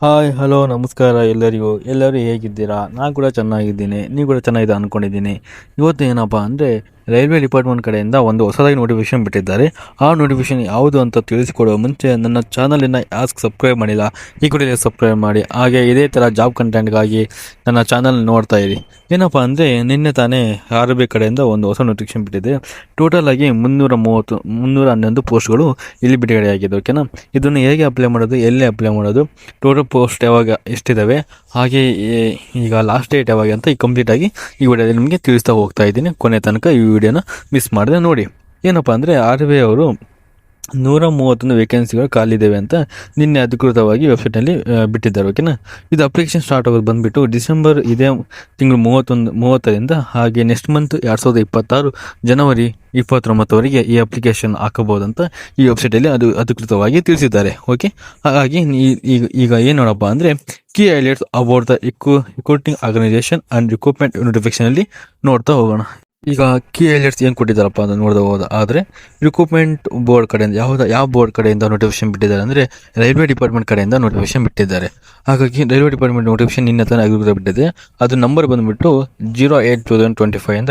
Hi hello ನಮಸ್ಕಾರ ಎಲ್ಲರಿಗೂ. ಎಲ್ಲರೂ ಹೇಗಿದ್ದೀರಾ? ನಾನು ಕೂಡ ಚೆನ್ನಾಗಿದ್ದೀನಿ, ನೀವು ಕೂಡ ಚೆನ್ನಾಗಿದೆ ಅಂದ್ಕೊಂಡಿದ್ದೀನಿ. ಇವತ್ತು ಏನಪ್ಪ ಅಂದರೆ ರೈಲ್ವೆ ಡಿಪಾರ್ಟ್ಮೆಂಟ್ ಕಡೆಯಿಂದ ಒಂದು ಹೊಸದಾಗಿ ನೋಟಿಫಿಕೇಶನ್ ಬಿಟ್ಟಿದ್ದಾರೆ. ಆ ನೋಟಿಫಿಕೇಶನ್ ಯಾವುದು ಅಂತ ತಿಳಿಸಿಕೊಡುವ ಮುಂಚೆ ನನ್ನ ಚಾನಲನ್ನು ಯಾಕೆ ಸಬ್ಸ್ಕ್ರೈಬ್ ಮಾಡಿಲ್ಲ ಈ ಕೂಡಲೇ ಸಬ್ಸ್ಕ್ರೈಬ್ ಮಾಡಿ. ಹಾಗೆ ಇದೇ ಥರ ಜಾಬ್ ಕಂಟೆಂಟ್ಗಾಗಿ ನನ್ನ ಚಾನಲ್ ನೋಡ್ತಾ ಇರಿ. ಏನಪ್ಪ ಅಂದರೆ ನಿನ್ನೆ ತಾನೇ RRB ಕಡೆಯಿಂದ ಒಂದು ಹೊಸ ನೋಟಿಫಿಕೇಶನ್ ಬಿಟ್ಟಿದೆ. ಟೋಟಲ್ ಆಗಿ 311 ಪೋಸ್ಟ್ಗಳು ಇಲ್ಲಿ ಬಿಡುಗಡೆಯಾಗಿದೆ. ಓಕೆನಾ, ಇದನ್ನು ಹೇಗೆ ಅಪ್ಲೈ ಮಾಡೋದು, ಎಲ್ಲಿ ಅಪ್ಲೈ ಮಾಡೋದು, ಟೋಟಲ್ ಪೋಸ್ಟ್ ಯಾವಾಗ ಎಷ್ಟಿದ್ದಾವೆ, ಹಾಗೆ ಈಗ ಲಾಸ್ಟ್ ಡೇಟ್ ಯಾವಾಗ ಅಂತ ಈ ಕಂಪ್ಲೀಟಾಗಿ ಈ ವಿಡಿಯೋದಲ್ಲಿ ನಿಮಗೆ ತಿಳಿಸ್ತಾ ಹೋಗ್ತಾ ಇದ್ದೀನಿ. ಕೊನೆ ತನಕ ಈ ವಿಡಿಯೋನ ಮಿಸ್ ಮಾಡಿದೆ ನೋಡಿ. ಏನಪ್ಪ ಅಂದರೆ RBI ಅವರು 131 ವೇಕೆನ್ಸಿಗಳು ಖಾಲಿದ್ದೇವೆ ಅಂತ ನಿನ್ನೆ ಅಧಿಕೃತವಾಗಿ ವೆಬ್ಸೈಟ್ನಲ್ಲಿ ಬಿಟ್ಟಿದ್ದಾರೆ. ಓಕೆನಾ, ಇದು ಅಪ್ಲಿಕೇಶನ್ ಸ್ಟಾರ್ಟ್ ಆಗೋದು ಬಂದುಬಿಟ್ಟು ಡಿಸೆಂಬರ್ ಇದೇ ತಿಂಗಳು 30ರಿಂದ, ಹಾಗೆ ನೆಕ್ಸ್ಟ್ ಮಂತ್ 2026 ಜನವರಿ 29ವರೆಗೆ ಈ ಅಪ್ಲಿಕೇಶನ್ ಹಾಕಬಹುದಂತ ಈ ವೆಬ್ಸೈಟಲ್ಲಿ ಅದು ಅಧಿಕೃತವಾಗಿ ತಿಳಿಸಿದ್ದಾರೆ. ಓಕೆ, ಹಾಗಾಗಿ ಈಗ ಏನು ನೋಡಪ್ಪ ಅಂದರೆ key highlights about the recruiting organisation and recruitment ನೋಟಿಫಿಕೇಶನಲ್ಲಿ ನೋಡ್ತಾ ಹೋಗೋಣ. ಈಗ ಕೀ ಹೈಲೈಟ್ಸ್ ಏನು ಕೊಟ್ಟಿದ್ದಾರಪ್ಪ ಅಂತ ನೋಡ್ಬೋದು. ಆದರೆ ರಿಕ್ರೂಟ್ಮೆಂಟ್ ಬೋರ್ಡ್ ಕಡೆಯಿಂದ ಯಾವ ಬೋರ್ಡ್ ಕಡೆಯಿಂದ ನೋಟಿಫಿಕೇಶನ್ ಬಿಟ್ಟಿದ್ದಾರೆ ಅಂದರೆ ರೈಲ್ವೆ ಡಿಪಾರ್ಟ್ಮೆಂಟ್ ಕಡೆಯಿಂದ ನೋಟಿಫಿಕೇಶನ್ ಬಿಟ್ಟಿದ್ದಾರೆ. ಹಾಗಾಗಿ ರೈಲ್ವೆ ಡಿಪಾರ್ಟ್ಮೆಂಟ್ ನೋಟಿಫಿಕೇಶನ್ ನಿನ್ನೆ ತಾನೇ ಅಧಿಕೃತ ಬಿಟ್ಟಿದೆ. ಅದು ನಂಬರ್ ಬಂದುಬಿಟ್ಟು 08/2025 ಅಂತ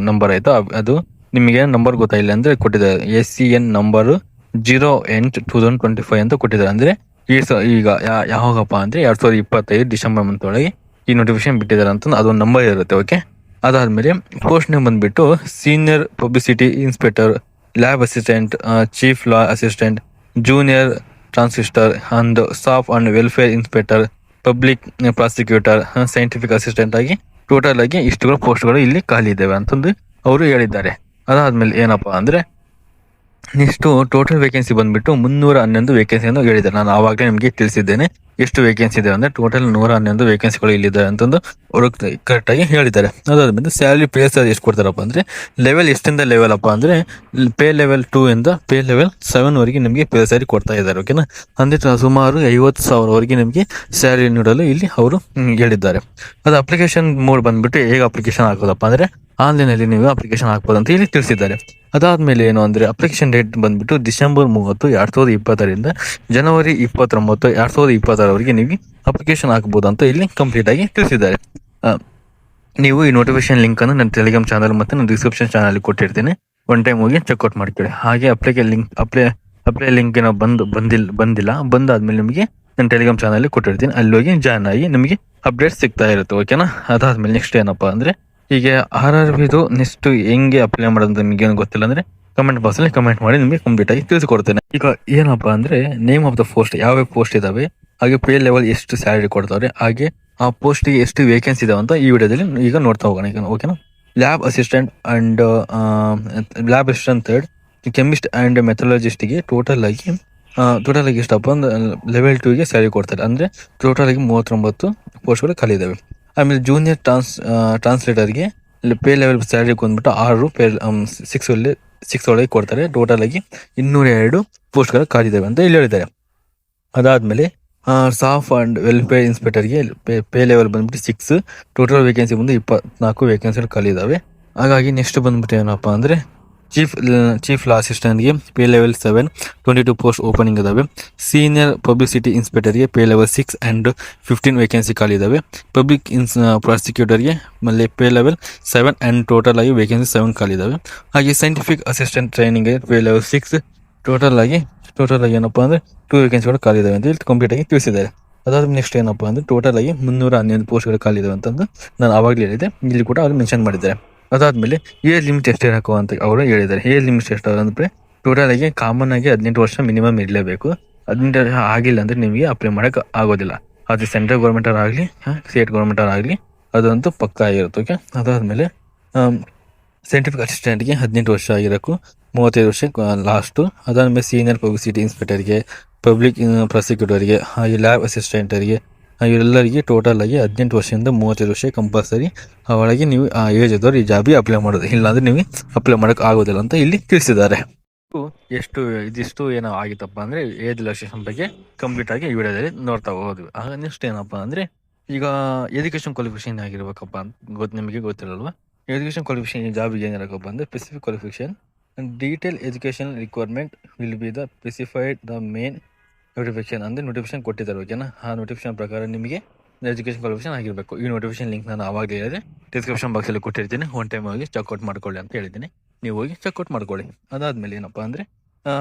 ನಂಬರ್ ಆಯಿತು. ಅದು ನಿಮಗೆ ನಂಬರ್ ಗೊತ್ತಾಯಿಲ್ಲ ಅಂದರೆ ಕೊಟ್ಟಿದ್ದಾರೆ. SCN ನಂಬರು 08/2025 ಅಂತ ಕೊಟ್ಟಿದ್ದಾರೆ. ಅಂದರೆ ಈಗ ಯಾವಾಗಪ್ಪ ಅಂದರೆ 2025 ಡಿಸೆಂಬರ್ ಮಂತ್ ಒಳಗೆ ಈ ನೋಟಿಫಿಕೇಶನ್ ಬಿಟ್ಟಿದ್ದಾರೆ ಅಂತ ಅದೊಂದು ನಂಬರ್ ಇರುತ್ತೆ. ಓಕೆ, ಅದಾದಮೇಲೆ ಪೋಸ್ಟ್ ನೇಮ್ ಬಂದುಬಿಟ್ಟು senior publicity inspector, lab assistant, chief law assistant, junior transcriptor and staff and welfare inspector, public prosecutor, scientific assistant ಆಗಿ ಟೋಟಲ್ ಆಗಿ ಇಷ್ಟುಗಳು ಪೋಸ್ಟ್ಗಳು ಇಲ್ಲಿ ಖಾಲಿ ಇದ್ದಾವೆ ಅಂತಂದು ಅವರು ಹೇಳಿದ್ದಾರೆ. ಅದಾದಮೇಲೆ ಏನಪ್ಪ ಅಂದರೆ ನೆಕ್ಸ್ಟು ಟೋಟಲ್ ವೇಕೆನ್ಸಿ ಬಂದುಬಿಟ್ಟು 311 ವೇಕೆನ್ಸಿ ಅಂತ ಹೇಳಿದ್ದಾರೆ. ನಾನು ಆವಾಗಲೇ ನಿಮಗೆ ತಿಳಿಸಿದ್ದೇನೆ ಎಷ್ಟು ವೇಕೆನ್ಸಿ ಇದೆ ಅಂದರೆ ಟೋಟಲ್ 111 ವೇಕೆನ್ಸಿಗಳು ಇಲ್ಲಿದೆ ಅಂತಂದು ಅವರು ಕರೆಕ್ಟಾಗಿ ಹೇಳಿದ್ದಾರೆ. ಅದಾದಮೇಲೆ ಸ್ಯಾಲರಿ ಪೇಸ್ ಎಷ್ಟು ಕೊಡ್ತಾರಪ್ಪ ಅಂದರೆ ಲೆವೆಲ್ ಎಷ್ಟಿಂದ ಲೆವೆಲ್ ಅಪ್ಪ ಅಂದರೆ ಪೇ ಲೆವೆಲ್ 2 ಇಂದ ಪೇ ಲೆವೆಲ್ 7ವರೆಗೆ ನಿಮಗೆ ಪೇ ಸ್ಯಾಲರಿ ಕೊಡ್ತಾ ಇದ್ದಾರೆ. ಓಕೆನಾ, ಅಂದರೆ ಸುಮಾರು 50,000ವರೆಗೆ ನಿಮಗೆ ಸ್ಯಾಲರಿ ನೀಡಲು ಇಲ್ಲಿ ಅವರು ಹೇಳಿದ್ದಾರೆ. ಅದು ಅಪ್ಲಿಕೇಶನ್ ಮೋಡ್ ಬಂದುಬಿಟ್ಟು ಹೇಗೆ ಅಪ್ಲಿಕೇಶನ್ ಹಾಕೋದಪ್ಪ ಅಂದರೆ ಆನ್ಲೈನಲ್ಲಿ ನೀವು ಅಪ್ಲಿಕೇಶನ್ ಹಾಕ್ಬೋದು ಅಂತ ಇಲ್ಲಿ ತಿಳಿಸಿದ್ದಾರೆ. ಅದಾದಮೇಲೆ ಏನು ಅಂದರೆ ಅಪ್ಲಿಕೇಶನ್ ಡೇಟ್ ಬಂದುಬಿಟ್ಟು ಡಿಸೆಂಬರ್ 30, 2020ರಿಂದ ಜನವರಿ 29, 2026ವರೆಗೆ ನೀವು ಅಪ್ಲಿಕೇಶನ್ ಹಾಕ್ಬೋದು ಅಂತ ಇಲ್ಲಿ ಕಂಪ್ಲೀಟಾಗಿ ತಿಳಿಸಿದ್ದಾರೆ. ನೀವು ಈ ನೋಟಿಫಿಕೇಶನ್ ಲಿಂಕನ್ನು ನನ್ನ ಟೆಲಿಗ್ರಾಮ್ ಚಾನಲ್ ಮತ್ತು ನನ್ನ ಡಿಸ್ಕ್ರಿಪ್ಷನ್ ಚಾನಲ್ ಕೊಟ್ಟಿರ್ತೀನಿ. ಒನ್ ಟೈಮ್ ಹೋಗಿ ಚೆಕ್ಔಟ್ ಮಾಡ್ಕೊಳ್ಳಿ. ಹಾಗೆ ಅಪ್ಲೈ ಲಿಂಕ್ ಏನೋ ಬಂದಿಲ್ಲ ಬಂದಾದ್ಮೇಲೆ ನಿಮಗೆ ನನ್ನ ಟೆಲಿಗ್ರಾಮ್ ಚಾನಲ್ ಕೊಟ್ಟಿರ್ತೀನಿ, ಅಲ್ಲಿ ಹೋಗಿ ಜಾಯ್ನ್ ಆಗಿ ನಿಮಗೆ ಅಪ್ಡೇಟ್ ಸಿಗ್ತಾ ಇರುತ್ತೆ. ಓಕೆನಾ, ಅದಾದಮೇಲೆ ನೆಕ್ಸ್ಟ್ ಏನಪ್ಪ ಅಂದರೆ ಹೀಗೆ RRBದು ನೆಕ್ಸ್ಟ್ ಹೆಂಗೆ ಅಪ್ಲೈ ಮಾಡೋದು ನಿಮಗೆ ಏನು ಗೊತ್ತಿಲ್ಲ ಅಂದರೆ ಕಮೆಂಟ್ ಬಾಕ್ಸಲ್ಲಿ ಕಮೆಂಟ್ ಮಾಡಿ ನಿಮಗೆ ಕಂಪ್ಲೀಟಾಗಿ ತಿಳಿಸ್ಕೊಡ್ತೇನೆ. ಈಗ ಏನಪ್ಪ ಅಂದರೆ ನೇಮ್ ಆಫ್ ದ ಪೋಸ್ಟ್, ಯಾವ್ಯಾವ ಪೋಸ್ಟ್ ಇದ್ದಾವೆ, ಹಾಗೆ ಪೇ ಲೆವೆಲ್ ಎಷ್ಟು ಸ್ಯಾಲರಿ ಕೊಡ್ತಾರೆ, ಹಾಗೆ ಆ ಪೋಸ್ಟಿಗೆ ಎಷ್ಟು ವೇಕೆನ್ಸಿ ಇದಾವೆ ಅಂತ ಈ ವಿಡಿಯೋದಲ್ಲಿ ಈಗ ನೋಡ್ತಾ ಹೋಗೋಣ. ಈಗ ಓಕೆನಾ, lab assistant and lab assistant 3rd, chemist and ಮೆಥಾಲಜಿಸ್ಟಿಗೆ ಟೋಟಲ್ ಆಗಿ ಎಷ್ಟಪ್ಪ ಅಂದ್ರೆ ಲೆವೆಲ್ 2ಗೆ ಸ್ಯಾಲರಿ ಕೊಡ್ತಾರೆ. ಅಂದರೆ ಟೋಟಲ್ ಆಗಿ 39 ಪೋಸ್ಟ್ಗಳು ಖಾಲಿ ಇದ್ದಾವೆ. ಆಮೇಲೆ ಜೂನಿಯರ್ ಟ್ರಾನ್ಸ್ಲೇಟರ್ಗೆ ಪೇ ಲೆವೆಲ್ ಸ್ಯಾಲರಿ ಬಂದ್ಬಿಟ್ಟು 6 ಪೇ 6 ಒಳಗೆ ಕೊಡ್ತಾರೆ. ಟೋಟಲ್ ಆಗಿ 202 ಪೋಸ್ಟ್ಗಳು ಖಾಲಿದ್ದಾವೆ ಅಂತ ಇಲ್ಲಿ ಹೇಳಿದ್ದಾರೆ. ಅದಾದಮೇಲೆ ಸ್ಟಾಫ್ ಆ್ಯಂಡ್ ವೆಲ್ಫೇರ್ ಇನ್ಸ್ಪೆಕ್ಟರ್ಗೆ ಪೇ ಲೆವೆಲ್ ಬಂದ್ಬಿಟ್ಟು 6, ಟೋಟಲ್ ವೇಕೆನ್ಸಿ ಬಂದು 24 ವೇಕೆನ್ಸಿಗಳು ಖಾಲಿ ಇದ್ದಾವೆ. ಹಾಗಾಗಿ ನೆಕ್ಸ್ಟ್ ಬಂದ್ಬಿಟ್ಟು ಏನಪ್ಪ ಅಂದರೆ ಚೀಫ್ ಲಾ ಅಸಿಸ್ಟೆಂಟ್ಗೆ ಪೇ ಲೆವೆಲ್ 7, 22 ಪೋಸ್ಟ್ ಓಪನಿಂಗ್ ಇದ್ದಾವೆ. ಸೀನಿಯರ್ ಪಬ್ಲಿಸಿಟಿ ಇನ್ಸ್ಪೆಕ್ಟರ್ಗೆ ಪೇ ಲೆವೆಲ್ 6 ಆ್ಯಂಡ್ 15 ವೇಕೆನ್ಸಿ ಖಾಲಿ ಇದ್ದಾವೆ. ಪಬ್ಲಿಕ್ ಪ್ರಾಸಿಕ್ಯೂಟರ್ಗೆ ಆಮೇಲೆ ಪೇ ಲೆವೆಲ್ 7 ಆ್ಯಂಡ್ ಟೋಟಲ್ ಆಗಿ ವೇಕೆನ್ಸಿ 7 ಖಾಲಿ ಇದ್ದಾವೆ. ಹಾಗೆ ಸೈಂಟಿಫಿಕ್ ಅಸಿಸ್ಟೆಂಟ್ ಟ್ರೈನಿಂಗ್ಗೆ ಪೇ ಲೆವೆಲ್ 6, ಟೋಟಲ್ ಆಗಿ ಏನಪ್ಪ ಅಂದರೆ 2 ವೇಕೆನ್ಸಿಗಳು ಖಾಲಿ ಇದ್ದಾವೆ ಅಂತ ಇಲ್ಲಿ ಕಂಪ್ಲೀಟಾಗಿ ತಿಳಿಸಿದ್ದಾರೆ. ಅದಾದ್ಮೇಲೆ ನೆಕ್ಸ್ಟ್ ಏನಪ್ಪ ಅಂದರೆ ಟೋಟಲ್ ಆಗಿ 311 ಪೋಸ್ಟ್ಗಳು ಖಾಲಿ ಇದ್ದಾವೆ ಅಂತಂದು ನಾನು ಆವಾಗಲೇ ಹೇಳಿದೆ, ಇಲ್ಲಿ ಕೂಡ ಅವರು ಮೆನ್ಷನ್ ಮಾಡಿದ್ದಾರೆ. ಅದಾದಮೇಲೆ ಏಜ್ ಲಿಮಿಟ್ ಎಷ್ಟು ಇರಬೇಕು ಅಂತ ಅವರು ಹೇಳಿದ್ದಾರೆ. ಏಜ್ ಲಿಮಿಟ್ ಎಷ್ಟು ಅಂದರೆ ಟೋಟಲ್ ಆಗಿ ಕಾಮನ್ ಆಗಿ 18 ವರ್ಷ ಮಿನಿಮಮ್ ಇರಲೇಬೇಕು. 18 ಆಗಿಲ್ಲ ಅಂದರೆ ನಿಮಗೆ ಅಪ್ಲೈ ಮಾಡೋಕ್ಕೆ ಆಗೋದಿಲ್ಲ. ಅದು ಸೆಂಟ್ರಲ್ ಗೌರ್ಮೆಂಟರ್ ಆಗಲಿ ಸ್ಟೇಟ್ ಗೌರ್ಮೆಂಟರ್ ಆಗಲಿ ಅದಂತೂ ಪಕ್ಕ ಆಗಿರುತ್ತೆ. ಓಕೆ, ಅದಾದಮೇಲೆ ಸೈಂಟಿಫಿಕ್ ಅಸಿಸ್ಟೆಂಟ್ಗೆ 18 ವರ್ಷ ಆಗಿರೋಕ್ಕೂ 35 ವರ್ಷ ಲಾಸ್ಟು. ಅದಾದಮೇಲೆ ಸೀನಿಯರ್ ಪಬ್ಲಿಸಿಟಿ ಇನ್ಸ್ಪೆಕ್ಟರ್ಗೆ, ಪಬ್ಲಿಕ್ ಪ್ರಾಸಿಕ್ಯೂಟರ್ಗೆ, ಹಾಗೆ ಲ್ಯಾಬ್ ಅಸಿಸ್ಟೆಂಟರಿಗೆ ಇವರೆಲ್ಲರಿಗೆ ಟೋಟಲ್ ಆಗಿ 18 ವರ್ಷದಿಂದ 35 ವರ್ಷ ಕಂಪಲ್ಸರಿ ಒಳಗೆ ನೀವು ಆ ಏಜ್ ಇದ್ದವ್ರು ಈ ಜಾಬಿಗೆ ಅಪ್ಲೈ ಮಾಡೋದು, ಇಲ್ಲಾಂದರೆ ನೀವು ಅಪ್ಲೈ ಮಾಡೋಕ್ಕೆ ಆಗೋದಿಲ್ಲ ಅಂತ ಇಲ್ಲಿ ತಿಳಿಸಿದ್ದಾರೆ. ಇದಿಷ್ಟು ಏನೋ ಆಗಿತ್ತಪ್ಪ ಅಂದರೆ ಏಜ್ ರಿಲ್ಯಾಕ್ಸೇಷನ್ ಬಗ್ಗೆ ಕಂಪ್ಲೀಟಾಗಿ ಈ ವಿಡಿಯೋದಲ್ಲಿ ನೋಡ್ತಾ ಹೋದ್ವಿ. ಆಗ ನೆಕ್ಸ್ಟ್ ಏನಪ್ಪ ಅಂದರೆ ಈಗ ಎಜುಕೇಷನ್ ಕ್ವಾಲಿಫಿಕೇಷನ್ ಆಗಿರ್ಬೇಕಪ್ಪ ಅಂತ ನಿಮಗೆ ಗೊತ್ತಿರಲ್ವ. ಎಜುಕೇಷನ್ ಕ್ವಾಲಿಫಿಕೇಷನ್ ಈ ಜಾಬಿಗೆ ಏನಿರಬೇಕಪ್ಪ ಅಂದರೆ specific qualification detail education requirement will be the specified the main notification ಅಂದರೆ ನೋಟಿಫಿಕೇಶನ್ ಕೊಟ್ಟಿದ್ದಾರೆ ಓಕೆನಾ. ಆ ನೋಟಿಫಿಕೇಶನ್ ಪ್ರಕಾರ ನಿಮಗೆ ಎಜುಕೇಷನ್ ಕ್ವಾಲಿಫಿಕೇಶನ್ ಆಗಿರಬೇಕು. ಈ ನೋಟಿಫಿಕೇಶನ್ ಲಿಂಕ್ ನಾನು ಆವಾಗಲೇ ಹೇಳಿದೆ, ಡಿಸ್ಕ್ರಿಪ್ಷನ್ ಬಾಕ್ಸಲ್ಲಿ ಕೊಟ್ಟಿರ್ತೀನಿ. ಒನ್ ಟೈಮ್ ಹೋಗಿ ಚೆಕ್ಔಟ್ ಮಾಡ್ಕೊಳ್ಳಿ ಅಂತ ಹೇಳಿದ್ದೀನಿ. ನೀವು ಹೋಗಿ ಚೆಕ್ಔಟ್ ಮಾಡ್ಕೊಳ್ಳಿ. ಅದಾದಮೇಲೆ ಏನಪ್ಪ ಅಂದರೆ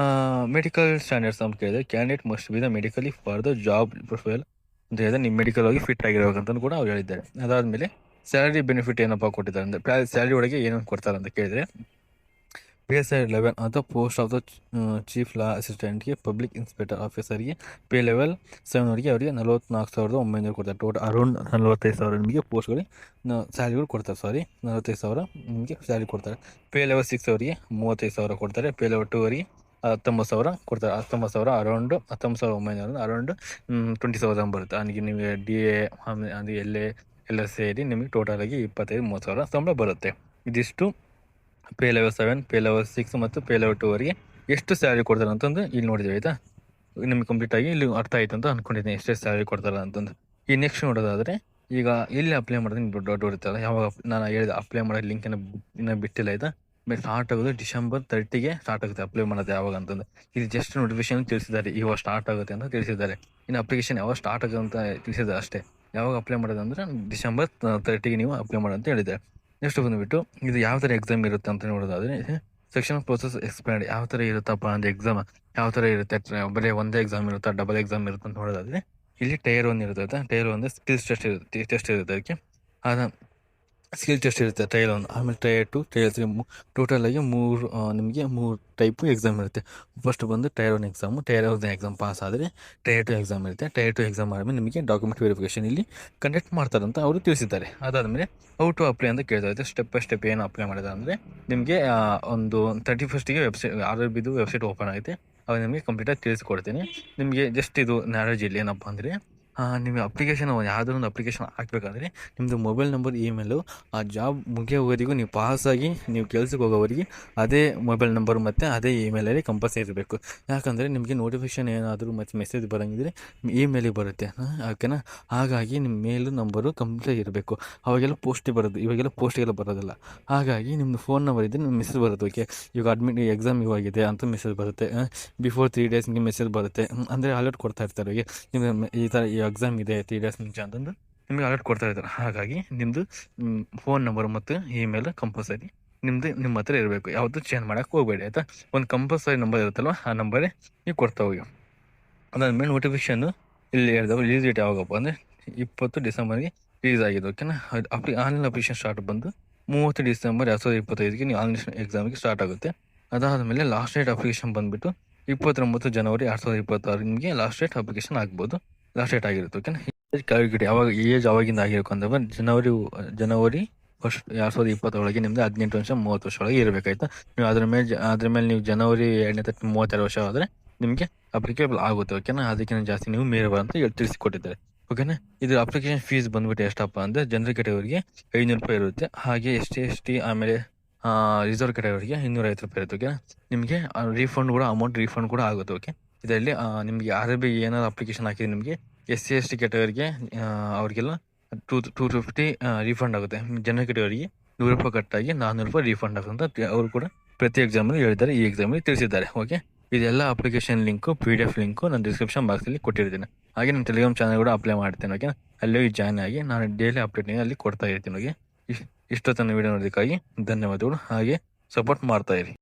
ಮೆಡಿಕಲ್ ಸ್ಟ್ಯಾಂಡರ್ಡ್ಸ್ ಅಂತ ಕೇಳಿದ್ರೆ candidate must be the medically for the job profile ಅಂತ ಹೇಳಿದ್ರೆ ನಿಮ್ಮ ಮೆಡಿಕಲ್ ಹೋಗಿ ಫಿಟ್ ಆಗಿರ್ಬೇಕಂತ ಕೂಡ ಅವ್ರು ಹೇಳಿದ್ದಾರೆ. ಅದಾದಮೇಲೆ ಸ್ಯಾಲರಿ ಬೆನಿಫಿಟ್ ಏನಪ್ಪ ಕೊಟ್ಟಿದ್ದಾರೆ ಅಂದರೆ ಸ್ಯಾಲರಿ ಒಳಗೆ ಏನೇನು ಕೊಡ್ತಾರೆ ಅಂತ ಕೇಳಿದ್ರೆ PSI 11 ಅಥವಾ post of the chief law ಅಸಿಸ್ಟೆಂಟ್ಗೆ ಪಬ್ಲಿಕ್ ಇನ್ಸ್ಪೆಕ್ಟರ್ ಆಫೀಸರ್ಗೆ ಪೇ ಲೆವೆಲ್ 7 ಅವರಿಗೆ 44,900 ಕೊಡ್ತಾರೆ. ಟೋಟಲ್ ಅರೌಂಡ್ 45,000 ನಿಮಗೆ ಪೋಸ್ಟ್ಗಳಿಗೆ ಸ್ಯಾಲರಿಗಳು ಕೊಡ್ತಾರೆ. 45,000 ನಿಮಗೆ ಸ್ಯಾಲರಿ ಕೊಡ್ತಾರೆ. ಪೇ ಲೆವೆಲ್ 6 ಅವರಿಗೆ 35,000 ಕೊಡ್ತಾರೆ. ಪೇ ಲೆವೆಲ್ 2 ಅವರಿಗೆ 19,000 ಕೊಡ್ತಾರೆ. 19,000 ಅರೌಂಡ್ 19,900 ಅರೌಂಡ್ 20,000 ಬರುತ್ತೆ. ನನಗೆ ನೀವು DA ಅದು ಎಲ್ಲ ಸೇರಿ ನಿಮಗೆ ಟೋಟಲ್ ಆಗಿ 25,000-30,000 ಸಂಬಳ ಬರುತ್ತೆ. ಇದಿಷ್ಟು ಪೇ ಲೆವೆಲ್ 7, ಪೇ ಲೆವೆಲ್ 6 ಮತ್ತು ಪೇ ಲೆವೆಲ್ 2 ವರೆಗೆ ಎಷ್ಟು ಸ್ಯಾಲರಿ ಕೊಡ್ತಾರೆ ಅಂತಂದು ಇಲ್ಲಿ ನೋಡಿದ್ದೀವಿ ಆಯಿತಾ. ನಿಮಗೆ ಕಂಪ್ಲೀಟ್ ಆಗಿ ಇಲ್ಲಿ ಅರ್ಥ ಆಯಿತು ಅಂತ ಅಂದ್ಕೊಂಡಿದ್ದೀನಿ ಎಷ್ಟು ಸ್ಯಾಲರಿ ಕೊಡ್ತಾರೆ ಅಂತಂದು. ಈ ನೆಕ್ಸ್ಟ್ ನೋಡೋದಾದರೆ ಈಗ ಎಲ್ಲಿ ಅಪ್ಲೈ ಮಾಡೋದು ನಿಮ್ಗೆ ಡೌಟ್ ಇರುತ್ತಲ್ಲ. ಯಾವಾಗ ನಾನು ಹೇಳಿದೆ ಅಪ್ಲೈ ಮಾಡೋ ಲಿಂಕ್ ಇನ್ನೂ ಬಿಟ್ಟಿಲ್ಲ ಆಯಿತಾ. ಸ್ಟಾರ್ಟ್ ಆಗೋದು December 30ಗೆ ಸ್ಟಾರ್ಟ್ ಆಗುತ್ತೆ ಅಪ್ಲೈ ಮಾಡೋದು ಯಾವಾಗ ಅಂತಂದು. ಇದು ಜಸ್ಟ್ ನೋಟಿಫಿಕೇಶನ್ ತಿಳಿಸಿದ್ದಾರೆ ಇವಾಗ ಸ್ಟಾರ್ಟ್ ಆಗುತ್ತೆ ಅಂತ ತಿಳಿಸಿದ್ದಾರೆ. ಇನ್ನು ಅಪ್ಲಿಕೇಶನ್ ಯಾವಾಗ ಸ್ಟಾರ್ಟ್ ಆಗುತ್ತೆ ಅಂತ ತಿಳಿಸಿದ್ದಾರೆ ಅಷ್ಟೇ. ಯಾವಾಗ ಅಪ್ಲೈ ಮಾಡೋದು ಅಂದರೆ December 30ಗೆ ನೀವು ಅಪ್ಲೈ ಮಾಡೋ ಅಂತ ಹೇಳಿದ್ದಾರೆ. ನೆಕ್ಸ್ಟ್ ಬಂದುಬಿಟ್ಟು ಇದು ಯಾವ ಥರ ಎಕ್ಸಾಮ್ ಇರುತ್ತೆ ಅಂತ ನೋಡೋದಾದರೆ ಸೆಕ್ಷನ್ ಪ್ರೋಸೆಸ್ ಎಕ್ಸ್ಪ್ಲೈನ್ಡ್ ಯಾವ ಥರ ಇರುತ್ತಪ್ಪ ಅಂದರೆ ಎಕ್ಸಾಮ್ ಯಾವ ಥರ ಇರುತ್ತೆ, ಬರೀ ಒಂದೇ ಎಕ್ಸಾಮ್ ಇರುತ್ತಾ ಡಬಲ್ ಎಕ್ಸಾಮ್ ಇರುತ್ತೆ ಅಂತ ನೋಡೋದಾದರೆ ಇಲ್ಲಿ ಟೈರ್ 1 ಇರುತ್ತೆ. ಟೈರ್ 1 ಸ್ಕಿಲ್ಸ್ ಟೆಸ್ಟ್ ಇರುತ್ತೆ ಅದಕ್ಕೆ. ಸ್ಕಿಲ್ ಟೆಸ್ಟ್ ಇರುತ್ತೆ ಟೈರ್ 1. ಆಮೇಲೆ ಟೈರ್ 2, ಟೈರ್ 3 ಟೋಟಲ್ ಆಗಿ ನಿಮಗೆ 3 ಟೈಪು ಎಕ್ಸಾಮ್ ಇರುತ್ತೆ. ಫಸ್ಟ್ ಬಂದು tyre 1 exam. Tyre 1 exam pass ಆದರೆ ಟೈರ್ 2 ಎಕ್ಸಾಮ್ ಇರುತ್ತೆ. ಟೈರ್ 2 ಎಕ್ಸಾಮ್ ಆದಮೇಲೆ ನಿಮಗೆ ಡಾಕ್ಯುಮೆಂಟ್ ವೆರಿಫಿಕೇಷನ್ ಇಲ್ಲಿ ಕಂಡಕ್ಟ್ ಮಾಡ್ತಾರಂತ ಅವರು ತಿಳಿಸಿದ್ದಾರೆ. ಅದಾದಮೇಲೆ ಹೌ ಟು ಅಪ್ಲೈ ಅಂತ ಕೇಳ್ತಾ ಸ್ಟೆಪ್ ಬೈ ಸ್ಟೆಪ್ ಏನು ಅಪ್ಲೈ ಮಾಡೋದು ಅಂದರೆ ನಿಮಗೆ ಒಂದು 31ಗೆ ವೆಬ್ಸೈಟ್ RRBದು ವೆಬ್ಸೈಟ್ ಓಪನ್ ಆಗುತ್ತೆ. ಅವಾಗ ನಿಮಗೆ ಕಂಪ್ಲೀಟಾಗಿ ತಿಳಿಸ್ಕೊಡ್ತೀನಿ. ನಿಮಗೆ ಜಸ್ಟ್ ಇದು ನಾಲೆಡ್ಜ್ ಇಲ್ಲಿ ಏನಪ್ಪ ಅಂದರೆ ನೀವು ಅಪ್ಲಿಕೇಶನ್ ಯಾವುದೋ ಒಂದು ಅಪ್ಲಿಕೇಶನ್ ಹಾಕಬೇಕಾದ್ರೆ ನಿಮ್ಮದು ಮೊಬೈಲ್ ನಂಬರ್, ಇಮೇಲು ಆ ಜಾಬ್ ಮುಗಿಯೋವರೆಗೂ ನೀವು ಪಾಸಾಗಿ ನೀವು ಕೆಲ್ಸಕ್ಕೆ ಹೋಗೋವರೆಗೆ ಅದೇ ಮೊಬೈಲ್ ನಂಬರ್ ಮತ್ತು ಅದೇ ಇಮೇಲಲ್ಲಿ ಕಂಪಲ್ಸರಿ ಇರಬೇಕು. ಯಾಕಂದರೆ ನಿಮಗೆ ನೋಟಿಫಿಕೇಶನ್ ಏನಾದರೂ ಮತ್ತು ಮೆಸೇಜ್ ಬರೋಂಗಿದ್ರೆ ಇಮೇಲಿಗೆ ಬರುತ್ತೆ ಓಕೆನಾ. ಹಾಗಾಗಿ ನಿಮ್ಮ ಮೇಲು ನಂಬರು ಕಂಪ್ಲೀಟ್ ಇರಬೇಕು. ಅವಾಗೆಲ್ಲ ಪೋಸ್ಟಿಗೆ ಬರೋದು, ಇವಾಗೆಲ್ಲ ಪೋಸ್ಟಿಗೆಲ್ಲ ಬರೋದಿಲ್ಲ. ಹಾಗಾಗಿ ನಿಮ್ಮದು ಫೋನ್ ನಂಬರ್ ಇದ್ದರೆ ನಿಮ್ಮ ಮೆಸೇಜ್ ಬರುತ್ತೆ. ಓಕೆ ಇವಾಗ ಅಡ್ಮಿಟ್ ಎಕ್ಸಾಮ್ ಇವಾಗಿದೆ ಅಂತ ಮೆಸೇಜ್ ಬರುತ್ತೆ. ಬಿಫೋರ್ 3 ಡೇಸ್ ನಿಮಗೆ ಮೆಸೇಜ್ ಬರುತ್ತೆ. ಅಂದರೆ ಅಲರ್ಟ್ ಕೊಡ್ತಾ ಇರ್ತಾರೆ ಹೋಗಿ ನಿಮ್ಮ ಈ ಥರ ಎಕ್ಸಾಮ್ ಇದೆ 3 ಡೇಸ್ ಮುಂಚೆ ಅಂತಂದು ನಿಮಗೆ ಅಲರ್ಟ್ ಕೊಡ್ತಾ ಇರ್ತಾರೆ. ಹಾಗಾಗಿ ನಿಮ್ಮದು ಫೋನ್ ನಂಬರ್ ಮತ್ತು ಇಮೇಲ್ ಕಂಪಲ್ಸರಿ ನಿಮ್ಮ ಹತ್ರ ಇರಬೇಕು. ಯಾವತ್ತೂ ಚೇಂಜ್ ಮಾಡೋಕ್ಕೆ ಹೋಗಬೇಡಿ ಆಯಿತಾ. ಒಂದು ಕಂಪಲ್ಸರಿ ನಂಬರ್ ಇರುತ್ತಲ್ವ ಆ ನಂಬರೇ ನೀವು ಕೊಡ್ತಾ ಹೋಗಿ. ಅದಾದಮೇಲೆ ನೋಟಿಫಿಕೇಶನ್ನು ಇಲ್ಲಿ ಹೇಳಿದವು ರಿಲೀಸ್ ಡೇಟ್ ಯಾವಾಗಪ್ಪ ಅಂದರೆ 20 ಡಿಸೆಂಬರ್ಗೆ ರಿಲೀಸ್ ಆಗಿದೆ ಓಕೆನಾ. ಆನ್ಲೈನ್ ಅಪ್ಲಿಕೇಶನ್ ಸ್ಟಾರ್ಟ್ ಬಂದು 30 ಡಿಸೆಂಬರ್ 2025ಗೆ ನೀವು ಆನ್ಲೈನ್ ಎಕ್ಸಾಮಿಗೆ ಸ್ಟಾರ್ಟ್ ಆಗುತ್ತೆ. ಅದಾದಮೇಲೆ ಲಾಸ್ಟ್ ಡೇಟ್ ಅಪ್ಲಿಕೇಶನ್ ಬಂದುಬಿಟ್ಟು 29 ಜನವರಿ 2026 ನಿಮಗೆ ಲಾಸ್ಟ್ ಡೇಟ್ ಅಪ್ಲಿಕೇಶನ್ ಆಗ್ಬೋದು. ಲಾಸ್ಟ್ ಡೇಟ್ ಆಗಿರುತ್ತೆ ಓಕೆನಾ. ಕ್ಯಾಲ್ಕುಲೇಟ್ ಯಾವಾಗ ಏಜ್ ಆವಾಗಿಂದ ಆಗಿರಬೇಕು ಅಂತಂದ್ರೆ ಜನವರಿ 1 2027 ನಿಮ್ಮದು 18 ವರ್ಷ 30 ವರ್ಷ ಒಳಗೆ ಇರಬೇಕಾಯ್ತಾ. ನೀವು ಅದ್ರ ಮೇಲೆ ನೀವು ಜನವರಿ 2ನೇ ತಾರೀಕು 32 ವರ್ಷ ಆದರೆ ನಿಮಗೆ ಅಪ್ಲಿಕೇಬಲ್ ಆಗುತ್ತೆ ಓಕೆನಾ. ಅದಕ್ಕಿಂತ ಜಾಸ್ತಿ ನೀವು ಮೇಲ್ಬಾರ ಅಂತ ತಿಳಿಸಿಕೊಟ್ಟಿದ್ದಾರೆ ಓಕೆನಾ. ಇದು ಅಪ್ಲಿಕೇಶನ್ ಫೀಸ್ ಬಂದುಬಿಟ್ಟು ಎಷ್ಟಪ್ಪ ಅಂದರೆ ಜನರಲ್ ಕ್ಯಾಟಗರಿಗೆ 500 ರೂಪಾಯಿ ಇರುತ್ತೆ. ಹಾಗೆ ST ಆಮೇಲೆ ರಿಸರ್ವ್ ಕ್ಯಾಟಗರಿಗೆ 250 ರೂಪಾಯಿ ಇರುತ್ತೆ ಓಕೆನಾ. ನಿಮಗೆ ಅಮೌಂಟ್ ರೀಫಂಡ್ ಕೂಡ ಆಗುತ್ತೆ ಓಕೆ. ಇದರಲ್ಲಿ ನಿಮಗೆ RRB ಏನಾದ್ರು ಅಪ್ಲಿಕೇಶನ್ ಹಾಕಿದ್ರೆ ನಿಮಗೆ SC ST ಕ್ಯಾಟಗರಿಗೆ ಅವ್ರಿಗೆಲ್ಲ 250 ರೀಫಂಡ್ ಆಗುತ್ತೆ. ಜನರಲ್ ಕ್ಯಾಟಗರಿಗೆ 100 ರೂಪಾಯಿ ಕಟ್ಟಾಗಿ 400 ರೂಪಾಯಿ ರೀಫಂಡ್ ಆಗುತ್ತೆ ಅಂತ ಅವರು ಕೂಡ ಪ್ರತಿ ಎಕ್ಸಾಮಲ್ಲಿ ಹೇಳಿದ್ದಾರೆ, ಈ ಎಕ್ಸಾಮಲ್ಲಿ ತಿಳಿಸಿದ್ದಾರೆ ಓಕೆ. ಇದೆಲ್ಲ ಅಪ್ಲಿಕೇಶನ್ ಲಿಂಕು PDF ಲಿಂಕು ನಾನು ಡಿಸ್ಕ್ರಿಪ್ಷನ್ ಬಾಕ್ಸಲ್ಲಿ ಕೊಟ್ಟಿರ್ತೀನಿ. ಹಾಗೆ ನನ್ನ ಟೆಲಿಗ್ರಾಮ್ ಚಾನಲ್ ಕೂಡ ಅಪ್ಲೈ ಮಾಡ್ತೇನೆ ಓಕೆ. ಅಲ್ಲಿ ಜಾಯ್ನ್ ಆಗಿ ನಾನು ಡೈಲಿ ಅಪ್ಡೇಟ್ ಅಲ್ಲಿ ಕೊಡ್ತಾ ಇರ್ತೀನಿ ಓಕೆ. ಇಷ್ಟೊತ್ತನ್ನು ವಿಡಿಯೋ ನೋಡೋದಕ್ಕಾಗಿ ಧನ್ಯವಾದಗಳು. ಹಾಗೆ ಸಪೋರ್ಟ್ ಮಾಡ್ತಾ ಇರಿ.